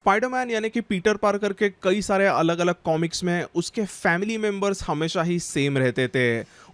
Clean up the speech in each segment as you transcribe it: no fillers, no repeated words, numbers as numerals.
Spiderman यानी कि Peter Parker के कई सारे अलग अलग कॉमिक्स में उसके फैमिली मेंबर्स हमेशा ही सेम रहते थे।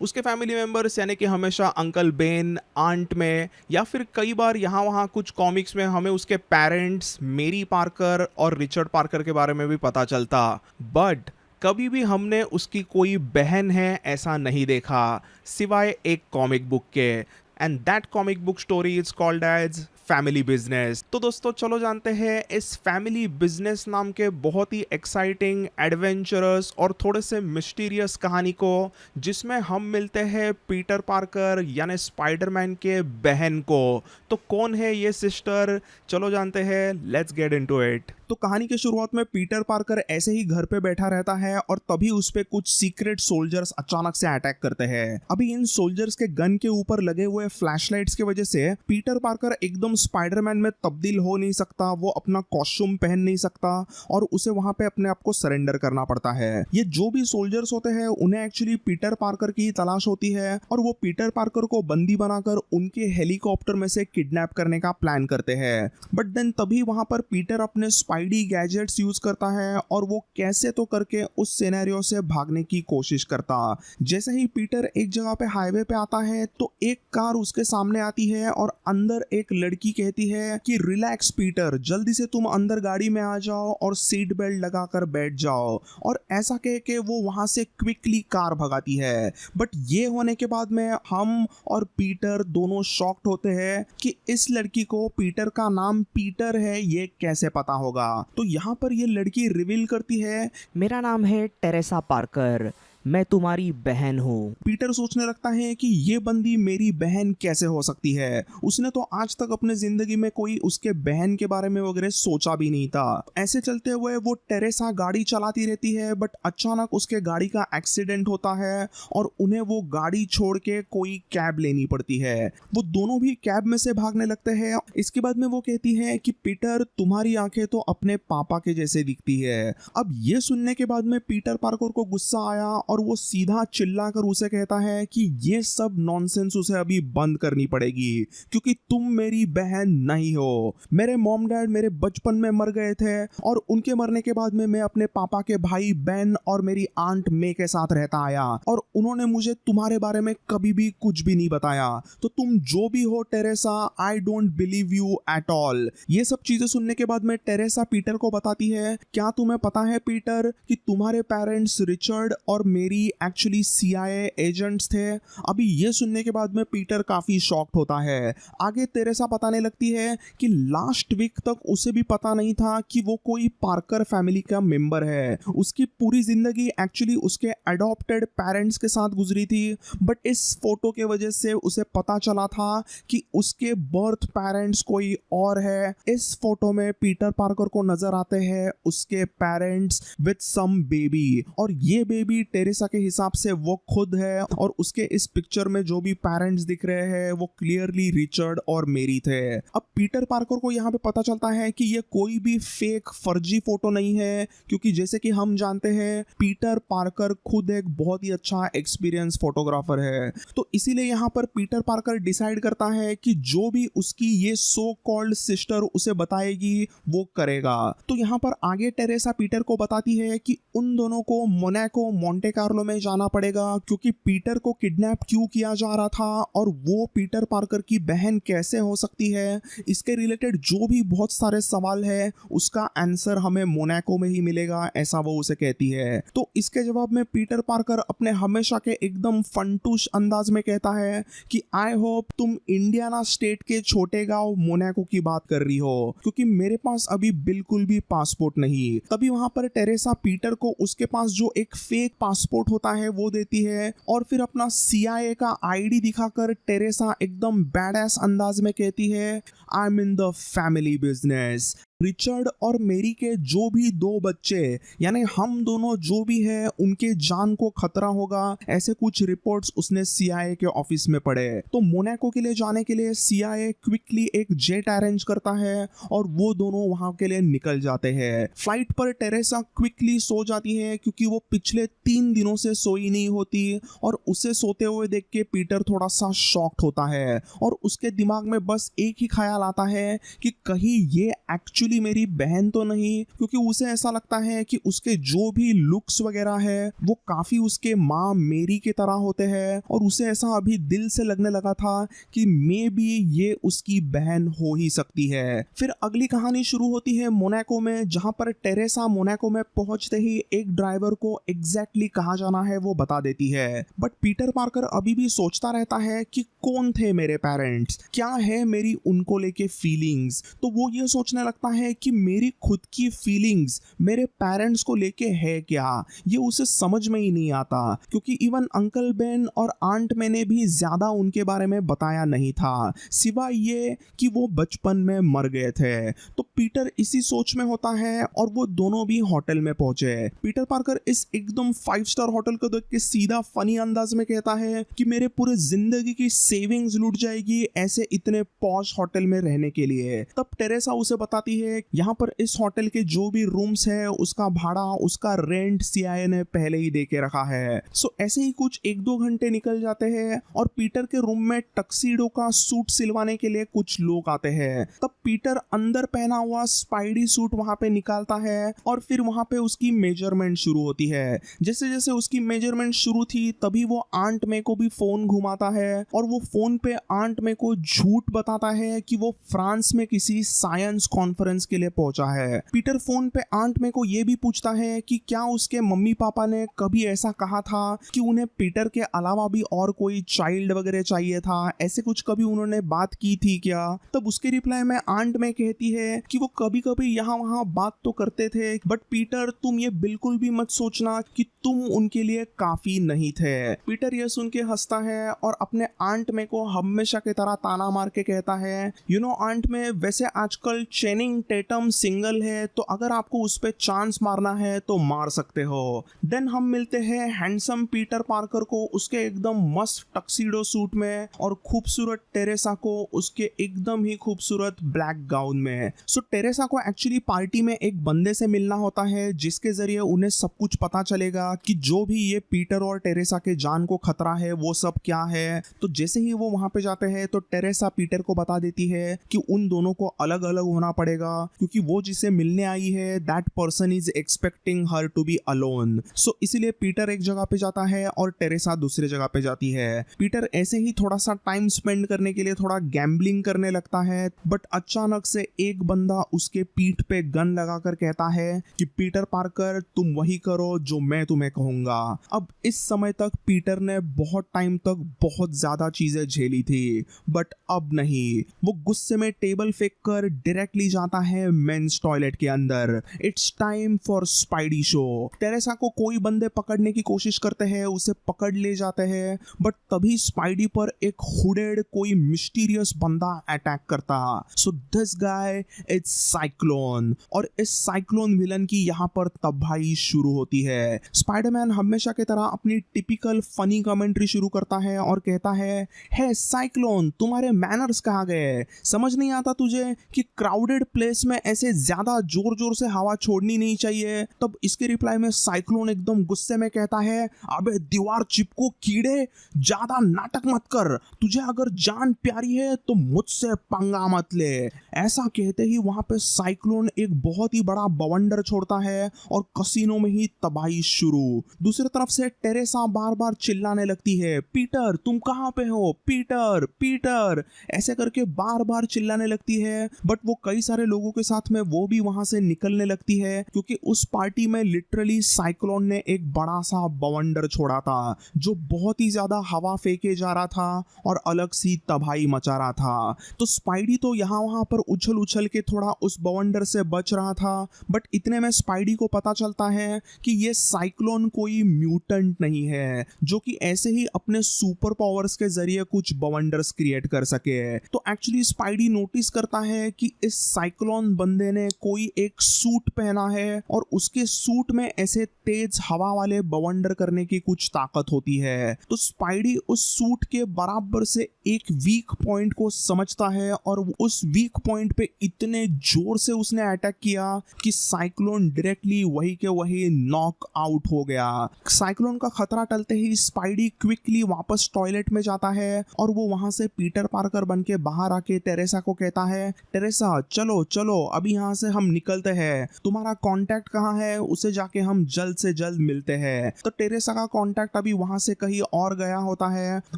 उसके फैमिली मेंबर्स यानी कि हमेशा अंकल बेन, आंट में या फिर कई बार यहाँ वहाँ कुछ कॉमिक्स में हमें उसके पेरेंट्स मेरी पार्कर और रिचर्ड पार्कर के बारे में भी पता चलता। बट कभी भी हमने उसकी कोई बहन है ऐसा नहीं देखा, सिवाय एक कॉमिक बुक के। And that comic book story is called as family business. तो दोस्तों चलो जानते हैं इस फैमिली बिजनेस नाम के बहुत ही एक्साइटिंग, एडवेंचरस और थोड़े से मिस्टीरियस कहानी को, जिसमें हम मिलते हैं पीटर पार्कर यानी स्पाइडरमैन के बहन को। तो कौन है ये सिस्टर, चलो जानते हैं, लेट्स गेट इनटू इट। तो कहानी की शुरुआत में पीटर पार्कर ऐसे ही घर पे बैठा रहता है और तभी उस पे कुछ सीक्रेट सोल्जर्स अचानक से अटैक करते हैं। अभी इन सोल्जर्स के गन के ऊपर लगे हुए फ्लैशलाइट्स की वजह से पीटर पार्कर एकदम स्पाइडरमैन में तब्दील हो नहीं सकता, वो अपना कॉस्ट्यूम पहन नहीं सकता और उसे वहां पे अपने आप को सरेंडर करना पड़ता है। ये जो भी सोल्जर्स होते हैं उन्हें एक्चुअली पीटर पार्कर की तलाश होती है और वो पीटर पार्कर को बंदी बनाकर उनके हेलीकॉप्टर में से किडनैप करने का प्लान करते हैं। बट देन तभी वहां पर पीटर अपने स्पाइडी गैजेट्स यूज करता है और वो कैसे तो करके उस सिनेरियो से भागने की कोशिश करता। जैसे ही पीटर एक जगह पे हाईवे पे आता है तो एक कार उसके सामने आती है और अंदर एक लड़की कहती है कि रिलैक्स पीटर, जल्दी से तुम अंदर गाड़ी में आ जाओ और सीट बेल्ट लगाकर बैठ जाओ। और ऐसा कह के वो वहां से क्विकली कार भगाती है। बट ये होने के बाद में हम और पीटर दोनों शॉक्ड होते हैं कि इस लड़की को पीटर का नाम पीटर है ये कैसे पता होगा। तो यहाँ पर ये लड़की रिवील करती है, मेरा नाम है टेरेसा पार्कर, मैं तुम्हारी बहन हूँ। पीटर सोचने लगता है कि ये बंदी मेरी बहन कैसे हो सकती है। उसने तो आज तक अपने जिंदगी में कोई उसके बहन के बारे में वगैरह सोचा भी नहीं था। ऐसे चलते हुए वो टेरेसा गाड़ी चलाती रहती है बट अचानक उसके गाड़ी का एक्सीडेंट होता है और उन्हें वो गाड़ी छोड़ के कोई कैब लेनी पड़ती है। वो दोनों भी कैब में से भागने लगते हैं। इसके बाद में वो कहती है कि पीटर, तुम्हारी आंखें तो अपने पापा के जैसे दिखती है। अब ये सुनने के बाद में पीटर पार्कर को गुस्सा आया और वो सीधा चिल्लाकर उसे कहता है कि ये सब नॉनसेंस उसे अभी बंद करनी पड़ेगी, क्योंकि तुम मेरी बहन नहीं हो। मेरे मॉम डैड मेरे बचपन में मर गए थे और उनके मरने के बाद में मैं अपने पापा के भाई बेन और मेरी आंट मे के साथ रहता आया और उन्होंने मुझे तुम्हारे बारे में कभी भी कुछ भी नहीं बताया। तो तुम जो भी हो Teresa, I don't believe you at all. ये सब चीजें सुनने के बाद में टेरेसा पीटर को बताती है, क्या तुम्हें पता है पीटर कि तुम्हारे पेरेंट्स रिचर्ड और मेरी एक्चुअली CIA एजेंट्स थे। अभी ये सुनने के बाद में पीटर काफी शॉक्ड होता है। आगे तेरेसा बताने लगती है कि लास्ट वीक तक उसे भी पता नहीं था कि वो कोई पार्कर फैमिली का मेंबर है। उसकी पूरी जिंदगी एक्चुअली उसके अडॉप्टेड पेरेंट्स के साथ गुजरी थी। बट इस फोटो के वजह से उसे पता चला था कि उसके बर्थ पेरेंट्स कोई और है। इस फोटो में पीटर पार्कर को नजर आते हैं उसके पेरेंट्स विद सम बेबी, और ये बेबी टेरेसा के हिसाब से वो खुद है। और उसके इस पिक्चर में जो भी पेरेंट्स दिख रहे हैं वो क्लियरली रिचर्ड और मेरी थे। अब पीटर पार्कर को यहाँ पे पता चलता है कि ये कोई भी फेक फर्जी फोटो नहीं है, क्योंकि जैसे कि हम जानते हैं पीटर पार्कर खुद एक बहुत ही अच्छा एक्सपीरियंस फोटोग्राफर है। तो इसीलिए यहाँ पर पीटर पार्कर डिसाइड करता है कि जो भी उसकी ये सो कॉल्ड सिस्टर उसे बताएगी वो करेगा। तो यहाँ पर आगे टेरेसा पीटर को बताती है कि उन दोनों को मोनाको मोंटे कार्लो में जाना पड़ेगा, क्योंकि पीटर को किडनैप क्यों किया जा रहा था और वो पीटर पार्कर की बहन कैसे हो सकती है, इसके रिलेटेड जो भी बहुत सारे सवाल है उसका आंसर हमें मोनाको में ही मिलेगा, ऐसा वो उसे कहती है। तो इसके जवाब में पीटर पार्कर अपने हमेशा के एकदम फंटूश अंदाज में कहता है कि आई होप तुम इंडियाना स्टेट के छोटे गांव मोनाको की बात कर रही हो, क्योंकि मेरे पास अभी बिल्कुल भी पासपोर्ट नहीं। तभी वहां पर टेरेसा पीटर को उसके पास जो एक फेक पासपोर्ट होता है वो देती है और फिर अपना CIA का ID दिखाकर टेरेसा एकदम बैडएस अंदाज में कहती है, I am in the family business. Richard और मेरी के जो भी दो बच्चे यानी हम दोनों जो भी है उनके जान को खतरा होगा, ऐसे कुछ रिपोर्ट्स उसने CIA के ऑफिस में पढ़े। तो मोनाको के लिए जाने के लिए CIA क्विकली एक जेट अरेंज करता है और वो दोनों वहां के लिए निकल जाते हैं। फ्लाइट पर टेरेसा क्विकली सो जाती है क्योंकि वो पिछले 3 दिनों से सोई नहीं होती और उसे सोते हुए देख के पीटर थोड़ा सा शॉक्ड होता है और उसके दिमाग में बस एक ही ख्याल आता है कि कहीं ये एक्चुअली एक्चुअली मेरी बहन तो नहीं, क्योंकि उसे ऐसा लगता है कि उसके जो भी लुक्स वगैरह है वो काफी उसके माँ मेरी की तरह होते हैं, और उसे ऐसा अभी दिल से लगने लगा था कि मे बी ये उसकी बहन हो ही सकती है। फिर अगली कहानी शुरू होती है मोनाको में, जहां पर टेरेसा मोनाको में पहुंचते ही एक ड्राइवर को एग्जैक्टली कहाँ जाना है वो बता देती है। बट पीटर पार्कर अभी भी सोचता रहता है कि कौन थे मेरे पेरेंट्स, क्या है मेरी उनको लेके फीलिंग्स। तो वो ये सोचने लगता है कि मेरी खुद की फीलिंग्स मेरे पेरेंट्स को लेके है क्या, ये उसे समझ में ही नहीं आता, क्योंकि इवन अंकल बेन और आंट मैंने भी ज्यादा उनके बारे में बताया नहीं था, सिवाय ये कि वो बचपन में मर गए थे। तो पीटर इसी सोच में होता है और वो दोनों भी होटल में पहुंचे। पीटर पार्कर इस एकदम 5 स्टार होटल को देख के सीधा फनी अंदाज में कहता है कि मेरे पूरे जिंदगी की सेविंग्स लूट जाएगी ऐसे इतने पॉश होटल में रहने के लिए। तब टेरेसा उसे बताती है यहाँ पर इस होटल के जो भी रूम्स है उसका भाड़ा, उसका रेंट सीआईए ने पहले ही दे के रखा है। सो ऐसे ही कुछ 1-2 घंटे निकल जाते हैं और पीटर के रूम में टक्सीडो का सूट सिलवाने के लिए कुछ लोग आते हैं। तब पीटर अंदर पहना हुआ स्पाइडी सूट वहां पे निकालता है और फिर वहां पे उसकी मेजरमेंट शुरू होती है। जैसे जैसे उसकी मेजरमेंट शुरू थी तभी वो आंट मे को भी फोन घुमाता है और वो फोन पे आंट मे को झूठ बताता है कि वो फ्रांस में किसी साइंस कॉन्फ्रेंस के लिए पहुंचा है। पीटर फोन पे आंट मे को ये भी पूछता है कि क्या उसके मम्मी पापा ने कभी ऐसा कहा था कि उन्हें पीटर के अलावा भी और कोई चाइल्ड वगैरह चाहिए था, ऐसे कुछ कभी उन्होंने बात की थी क्या। तब उसके रिप्लाई में आंट मे कहती है कि वो कभी कभी यहाँ वहाँ बात तो करते थे, बट पीटर तुम ये बिल्कुल भी मत सोचना कि तुम उनके लिए काफी नहीं थे। पीटर यह सुन के हंसता है और अपने आंट मे को हमेशा की तरह ताना मार के कहता है, यू नो आंट मे, वैसे आजकल चेनिंग टेटम सिंगल है, तो अगर आपको उस पे चांस मारना है तो मार सकते हो। देन हम मिलते हैं हैंडसम पीटर पार्कर को उसके एकदम मस्त टक्सीडो सूट में और खूबसूरत टेरेसा को उसके एकदम ही खूबसूरत ब्लैक गाउन में। सो टेरेसा को एक्चुअली पार्टी में एक बंदे से मिलना होता है जिसके जरिए उन्हें सब कुछ पता चलेगा कि जो भी ये पीटर और टेरेसा के जान को खतरा है वो सब क्या है। तो जैसे ही वो वहां पे जाते हैं तो टेरेसा पीटर को बता देती है कि उन दोनों को अलग अलग होना पड़ेगा, क्योंकि वो जिसे मिलने आई है that person is expecting her to be alone. So इसीलिए पीटर एक जगह पे जाता है और टेरेसा दूसरी जगह पे जाती है। पीटर ऐसे ही थोड़ा सा टाइम स्पेंड करने के लिए थोड़ा गैम्बलिंग करने लगता है, बट अचानक से एक बंदा उसके पीठ पे गन लगाकर कहता है कि पीटर पार्कर तुम वही करो जो मैं तुम्हें कहूंगा। अब इस समय तक पीटर ने बहुत टाइम तक बहुत ज्यादा चीजें झेली थी, बट अब नहीं। वो गुस्से में टेबल फेंक कर डायरेक्टली जाता है मेंस टॉयलेट के अंदर। It's time for spidey show. Teresa को कोई बंदे पकड़ने की कोशिश करते हैं, उसे पकड़ ले जाते हैं, बट तभी स्पाइडी पर एक हुडेड कोई मिस्टीरियस बंदा अटैक करता। So this guy it's cyclone, और इस साइक्लोन विलन की यहाँ पर तबाही शुरू होती है। स्पाइडरमैन हमेशा की तरह अपनी टिपिकल फनी कमेंट्री शुरू करता है और कहता है साइक्लोन तुम्हारे मैनर्स कहाँ गए, समझ नहीं आता तुझे कि क्राउडेड प्लेस में ऐसे ज्यादा जोर जोर से हवा छोड़नी नहीं चाहिए। तब इसके रिप्लाई में साइक्लोन एकदम गुस्से में कहता है, अबे दीवार चिपको कीड़े, ज्यादा नाटक मत कर, तुझे अगर जान प्यारी है तो मुझसे पंगा मत ले। ऐसा कहते ही वहां पे साइक्लोन एक बहुत ही बड़ा बवंडर छोड़ता है और कसीनो में ही तबाही शुरू। दूसरी तरफ से टेरेसा बार बार चिल्लाने लगती है, पीटर तुम कहाँ पे हो, पीटर पीटर, ऐसे करके बार बार चिल्लाने लगती है। बट वो कई सारे लोगों के साथ में वो भी वहां से निकलने लगती है, क्योंकि उस पार्टी में लिटरली साइक्लोन ने एक बड़ा सा बवंडर छोड़ा था जो बहुत ही ज्यादा हवा फेंके जा रहा था और अलग सी तबाही मचा रहा था। तो स्पाइडी तो यहाँ वहां पर उछल उछल के थोड़ा उस बवंडर से बच रहा था, बट इतने में स्पाइडी को पता चलता है कि ये साइक्लोन कोई म्यूटेंट नहीं है जो कि ऐसे ही अपने सुपर पावर्स के जरिए कुछ बवंडर्स क्रिएट कर सके। तो एक्चुअली स्पाइडी नोटिस करता है कि इस साइक्लोन बंदे ने कोई एक सूट पहना है और उसके सूट में ऐसे तेज हवा वाले बवंडर करने की कुछ ताकत होती है। तो स्पाइडी उस सूट के बराबर से एक वीक पॉइंट को समझता है और उस वीक पॉइंट पे इतने जोर से उसने अटैक किया कि साइक्लोन डायरेक्टली वही के वही नॉक आउट हो गया। साइक्लोन का खतरा टलते ही स्पाइडी क्विकली वापस टॉयलेट में जाता है और वो वहां से पीटर पार्कर बन के बाहर आके टेरेसा को कहता है, टेरेसा चलो चलो अभी यहाँ से हम निकलते हैं, तुम्हारा कांटेक्ट कहाँ है, उसे जाके हम जल्द से जल्द मिलते हैं। तो टेरेसा का कांटेक्ट अभी वहां से कहीं और गया होता है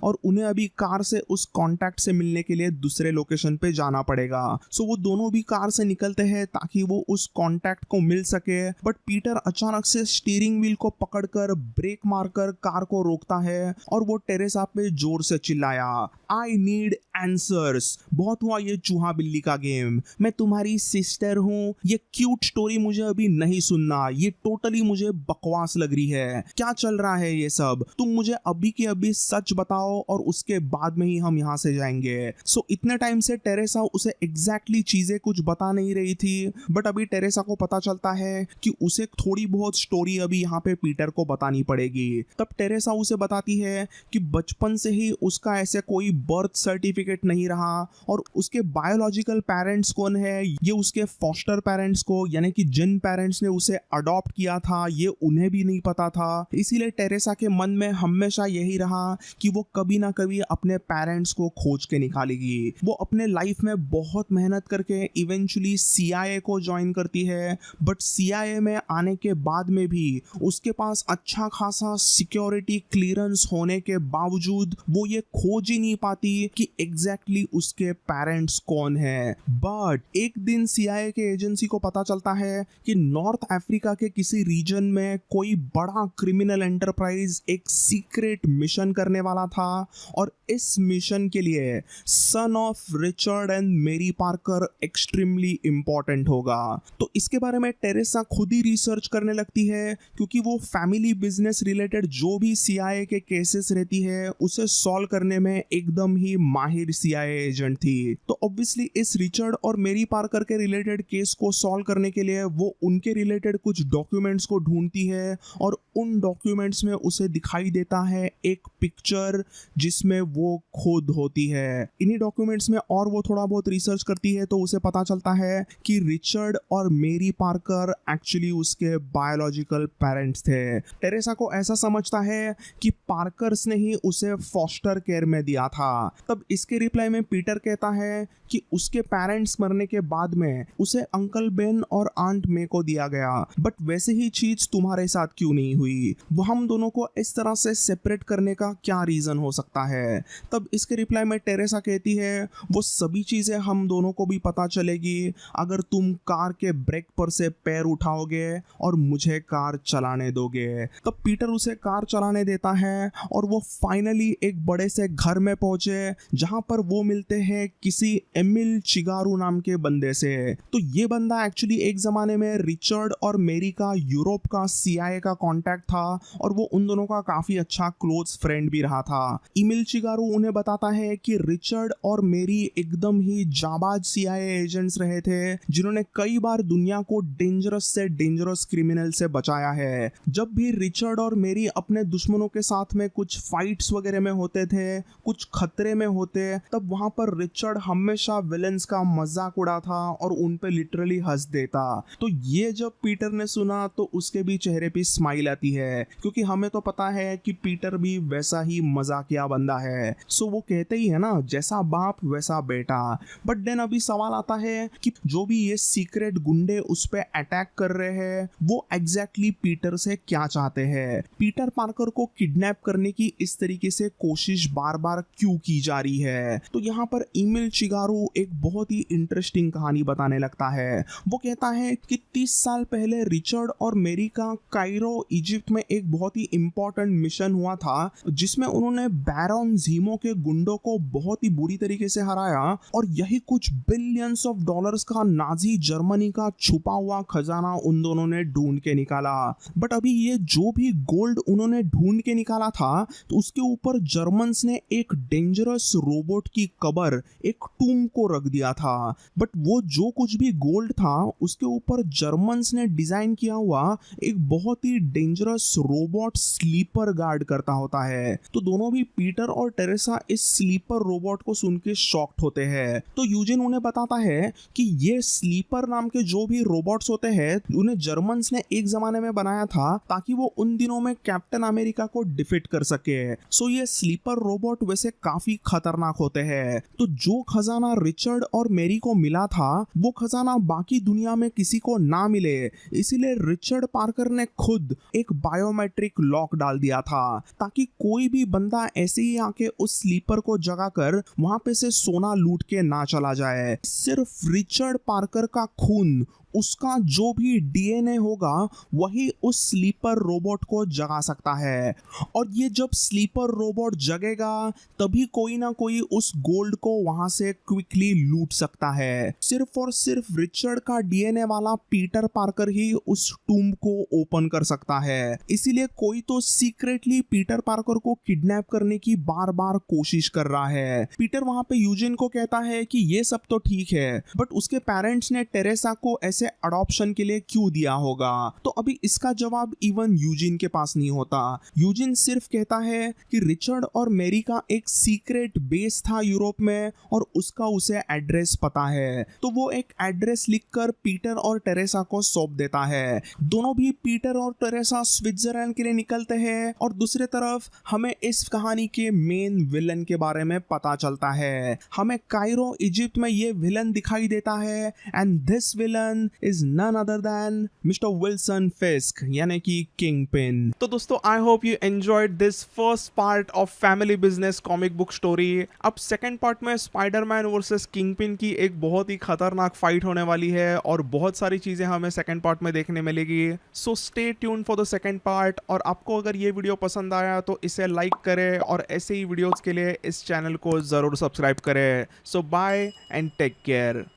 और उन्हें अभी कार से उस कांटेक्ट से मिलने के लिए दूसरे लोकेशन पे जाना पड़ेगा। सो वो दोनों भी कार से निकलते हैं ताकि वो उस कांटेक्ट को मिल सके। बट पीटर अचानक से स्टीयरिंग व्हील को पकड़कर ब्रेक मारकर कार को रोकता है और वो टेरेसा पे जोर से चिल्लाया, आई नीड आंसर्स। बहुत हुआ ये चूहा बिल्ली का गेम, मैं तुम्हारी सिस्टर हूँ, ये क्यूट स्टोरी मुझे अभी नहीं सुनना, ये टोटली मुझे बकवास लग रही है। क्या चल रहा है ये सब, तुम मुझे अभी के अभी सच बताओ और उसके बाद में ही हम यहाँ से जाएंगे। सो इतने टाइम से टेरेसा उसे एग्जैक्टली चीजें कुछ बता नहीं रही थी, बट अभी टेरेसा को पता चलता है कि उसे थोड़ी बहुत स्टोरी अभी यहाँ पे पीटर को बतानी पड़ेगी। तब टेरेसा उसे बताती है कि बचपन से ही उसका ऐसे कोई बर्थ सर्टिफिकेट नहीं रहा और उसके बायोलॉजिकल पेरेंट्स कौन है, ये उसके फॉस्टर पेरेंट्स को यानी कि जिन पेरेंट्स ने उसे अडॉप्ट किया था ये उन्हें भी नहीं पता था। इसीलिए टेरेसा के मन में हमेशा यही रहा कि वो कभी ना कभी अपने पेरेंट्स को खोज के निकालेगी। वो अपने लाइफ में बहुत मेहनत करके इवेंचुअली CIA को ज्वाइन करती है, बट CIA में आने के बाद में भी उसके पास अच्छा खासा सिक्योरिटी क्लियरेंस होने के बावजूद वो ये खोज ही नहीं पाती कि एग्जैक्टली उसके पेरेंट्स कौन है। बट एक दिन CIA के एजेंसी को पता चलता है कि नॉर्थ अफ्रीका के किसी रीजन में कोई बड़ा क्रिमिनल एंटरप्राइज एक सीक्रेट मिशन करने वाला था और इस मिशन के लिए सन ऑफ रिचर्ड एंड मेरी पार्कर एक्सट्रीमली इंपॉर्टेंट होगा। तो इसके बारे में टेरेसा खुद ही रिसर्च करने लगती है क्योंकि वो फैमिली बिजनेस रिलेटेड जो भी CIA के केसेस रहती है उसे सॉल्व करने में एकदम ही माहिर CIA एजेंट थी। तो ऑब्वियसली इस रिचर्ड और मेरी पार्कर के रिलेटेड केस को सॉल्व करने के लिए वो उनके रिलेटेड कुछ डॉक्यूमेंट्स को ढूंढती है और उन डॉक्यूमेंट्स में उसे दिखाई देता है एक पिक्चर जिसमें वो खुद होती है। इन्हीं डॉक्यूमेंट्स में और वो थोड़ा बहुत रिसर्च करती है तो उसे पता चलता है कि रिचर्ड और मेरी पार्कर एक्चुअली उसके बायोलॉजिकल पेरेंट्स थे। टेरेसा को ऐसा समझता है कि पार्कर्स ने ही उसे फॉस्टर केयर में दिया था। तब इसके रिप्लाई में पीटर कहता है कि उसके पेरेंट्स मरने के बाद में उसे अंकल बेन और आंट मे को दिया गया, बट वैसे ही चीज तुम्हारे साथ क्यों नहीं हुई, वो हम दोनों को इस तरह से सेपरेट करने का क्या रीजन हो सकता है। तब इसके रिप्लाई में टेरेसा कहती है वो सभी चीजें हम दोनों को भी पता चलेगी अगर तुम कार के ब्रेक पर से पैर उठाओगे और मुझे कार चलाने दोगे। तब पीटर उसे कार चलाने देता है और वो फाइनली एक बड़े से घर में पहुंचे जहां पर वो मिलते हैं किसी एमिल चिगारू नाम के बंदे से। तो ये बंदा एक्चुअली एक जमाने में रिचर्ड और मेरी का यूरोप का CIA का कांटेक्ट था और वो उन दोनों का काफी अच्छा क्लोज फ्रेंड भी रहा था। एमिल चिगारू उन्हें बताता है कि रिचर्ड और मेरी एकदम ही जाबाज CIA एजेंट्स रहे थे जिन्होंने कई बार दुनिया को डेंजरस से डेंजरस क्रिमिनल से बचाया है। जब भी रिचर्ड और मेरी अपने दुश्मनों के साथ में कुछ फाइट्स वगैरह में होते थे, कुछ खतरे में होते, तब वहां पर रिचर्ड हमेशा विलेंस का मजाक उड़ा था और उन पे लिटरली हंस देता। तो ये जब पीटर ने सुना तो उसके भी चेहरे पे स्माइल आती है क्योंकि हमें तो पता है कि पीटर भी वैसा ही मजाकिया बंदा है। सो वो कहते ही है ना, जैसा बाप वैसा बेटा। बट देन अभी सवाल आता है कि जो भी ये सीक्रेट गुंडे उस पे अटैक कर रहे हैं वो एग्जैक्टली पीटर से क्या चाहते हैं, पीटर पार्कर को किडनैप करने की इस तरीके से कोशिश बार बार क्यों की जा रही है। तो यहाँ पर एमिल चिगारू एक बहुत ही इंटरेस्टिंग कहानी बताने लगता है। वो कहता है कि 30 साल पहले रिचर्ड और मेरी का कायरो इजिप्ट में एक बहुत ही इंपॉर्टेंट मिशन हुआ था जिसमें उन्होंने बैरन जीमो के गुंडों को बहुत ही बुरी तरीके से हराया और यही कुछ बिलियंस ऑफ डॉलर्स का नाजी जर्मनी का छुपा हुआ खजाना उन दोनों ने ढूंढ के निकाला। बट अभी ये जो भी गोल्ड उन्होंने ढूंढ के निकाला था तो उसके ऊपर जर्मन्स ने एक डेंजरस रोबोट की कबर, एक टूम को रख दिया था। बट वो जो कुछ भी गोल्ड था उसके ऊपर जर्मन्स ने डिजाइन किया हुआ एक बहुत ही डेंजरस रोबोट स्लीपर गार्ड करता होता है। तो दोनों भी पीटर और टेरेसा इस स्लीपर रोबोट को सुन के शॉक्ड होते हैं। तो यूजिन उन्हें बताता है कि ये स्लीपर नाम के जो भी रोबोट्स होते हैं उन्हें जर्मन्स ने एक जमाने में बनाया था ताकि वो उन दिनों में कैप्टन अमेरिका को डिफीट कर सके। सो ये स्लीपर रोबोट वैसे काफी खतरनाक होते हैं। तो जो खजाना रिचर्ड और मैरी को मिला था वो खजाना बाकी दुनिया में किसी को ना मिले, इसीलिए रिचर्ड पार्कर ने खुद एक बायोमेट्रिक लॉक डाल दिया था ताकि कोई भी बंदा ऐसे ही आके उस स्लीपर को जगाकर वहां पे से सोना लूट के ना चला जाए। सिर्फ रिचर्ड पार्कर का खून, उसका जो भी डीएनए होगा वही उस स्लीपर रोबोट को जगा सकता है। और ये जब स्लीपर रोबोट जगेगा तभी कोई ना कोई उस गोल्ड को वहां से क्विकली लूट सकता है। सिर्फ और सिर्फ रिचर्ड का डीएनए वाला पीटर पार्कर ही उस टूम को ओपन कर सकता है। इसीलिए कोई तो सीक्रेटली पीटर पार्कर को किडनैप करने की बार बार कोशिश कर रहा है। पीटर वहां पे यूजिन को कहता है कि ये सब तो ठीक है बट उसके पेरेंट्स ने टेरेसा को ऐसे अडॉप्शन के लिए क्यों दिया होगा। तो अभी इसका जवाब इवन यूजिन के पास नहीं होता। यूजिन सिर्फ कहता है कि रिचर्ड और मैरी का एक सीक्रेट बेस था यूरोप में और उसका उसे एड्रेस पता है। तो वो एक एड्रेस लिखकर पीटर और टेरेसा को सौंप देता है। दोनों भी पीटर और टेरेसा स्विट्जरलैंड के लिए निकलते हैं और दूसरे तरफ हमें इस कहानी के मेन विलन के बारे में पता चलता है। हमें कायरो इजिप्ट में ये विलन दिखाई देता है and this villain is none other than mister Wilson Fisk यानी कि किंगपिन। तो दोस्तों I hope you enjoyed this first part of family business comic book story. अब सेकंड पार्ट में स्पाइडरमैन वर्सेस किंगपिन की एक बहुत ही खतरनाक फाइट होने वाली है और बहुत सारी चीजें हमें सेकंड पार्ट में देखने मिलेगी। So stay tune for the second part. और आपको अगर ये वीडियो पसंद आया तो इसे लाइक करें और ऐसे ही वीडियोस के लिए इस चैनल को जरूर सब्सक्राइब करें। सो बाय एंड टेक केयर।